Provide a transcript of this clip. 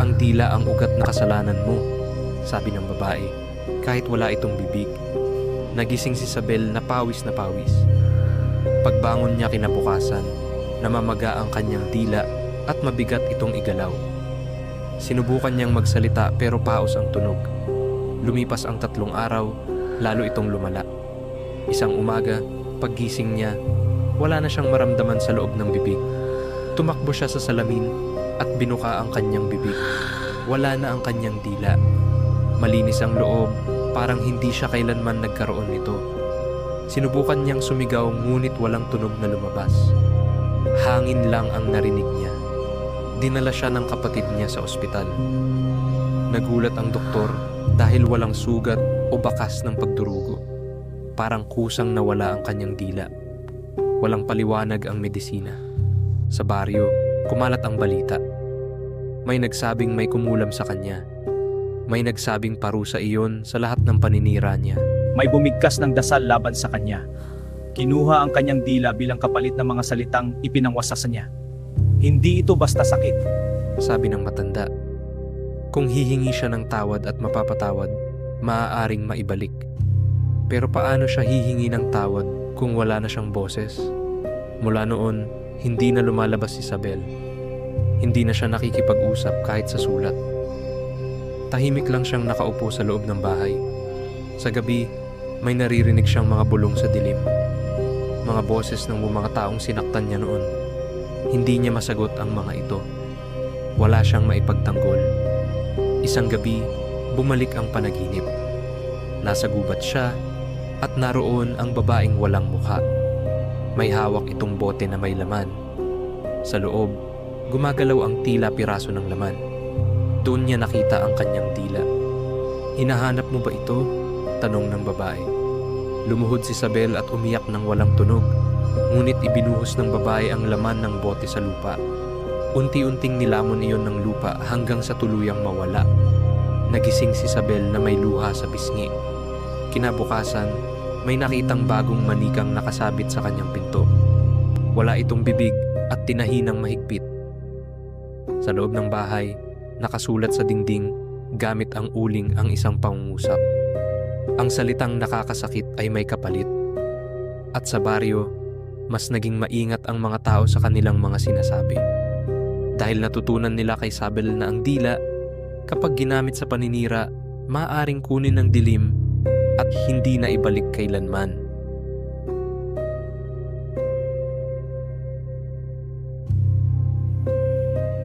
Ang dila ang ugat na kasalanan mo, sabi ng babae, kahit wala itong bibig. Nagising si Isabel na pawis na pawis. Pagbangon niya kinabukasan, namamaga ang kanyang dila at mabigat itong igalaw. Sinubukan niyang magsalita pero paos ang tunog. Lumipas ang 3 araw, lalo itong lumala. Isang umaga, paggising niya, wala na siyang maramdaman sa loob ng bibig. Tumakbo siya sa salamin at binuka ang kanyang bibig. Wala na ang kanyang dila. Malinis ang loob, parang hindi siya kailanman nagkaroon nito. Sinubukan niyang sumigaw ngunit walang tunog na lumabas. Hangin lang ang narinig niya. Dinala siya ng kapatid niya sa ospital. Nagulat ang doktor dahil walang sugat o bakas ng pagdurugo. Parang kusang nawala ang kanyang dila. Walang paliwanag ang medisina. Sa baryo, kumalat ang balita. May nagsabing may kumulam sa kanya. May nagsabing parusa iyon sa lahat ng paninira niya. May bumigkas ng dasal laban sa kanya. Kinuha ang kanyang dila bilang kapalit ng mga salitang ipinangwasa sa niya. Hindi ito basta sakit, sabi ng matanda. Kung hihingi siya ng tawad at mapapatawad, maaaring maibalik. Pero paano siya hihingi ng tawad kung wala na siyang boses? Mula noon, hindi na lumalabas si Isabel. Hindi na siya nakikipag-usap kahit sa sulat. Tahimik lang siyang nakaupo sa loob ng bahay. Sa gabi, may naririnig siyang mga bulong sa dilim. Mga boses ng mga taong sinaktan niya noon. Hindi niya masagot ang mga ito. Wala siyang maipagtanggol. Isang gabi, bumalik ang panaginip. Nasa gubat siya at naroon ang babaeng walang mukha. May hawak itong bote na may laman. Sa loob, gumagalaw ang tila piraso ng laman. Doon niya nakita ang kanyang dila. "Hinahanap mo ba ito?" tanong ng babae. Lumuhod si Isabel at umiyak ng walang tunog. Ngunit ibinuhos ng babae ang laman ng bote sa lupa. Unti-unting nilamon iyon ng lupa hanggang sa tuluyang mawala. Nagising si Isabel na may luha sa pisngi. Kinabukasan, may nakitang bagong manikang nakasabit sa kanyang pinto. Wala itong bibig at tinahinang mahigpit. Sa loob ng bahay, nakasulat sa dingding gamit ang uling ang isang pangungusap. Ang salitang nakakasakit ay may kapalit. At sa baryo, mas naging maingat ang mga tao sa kanilang mga sinasabi. Dahil natutunan nila kay Isabel na ang dila, kapag ginamit sa paninira, maaaring kunin ng dilim at hindi na ibalik kailanman.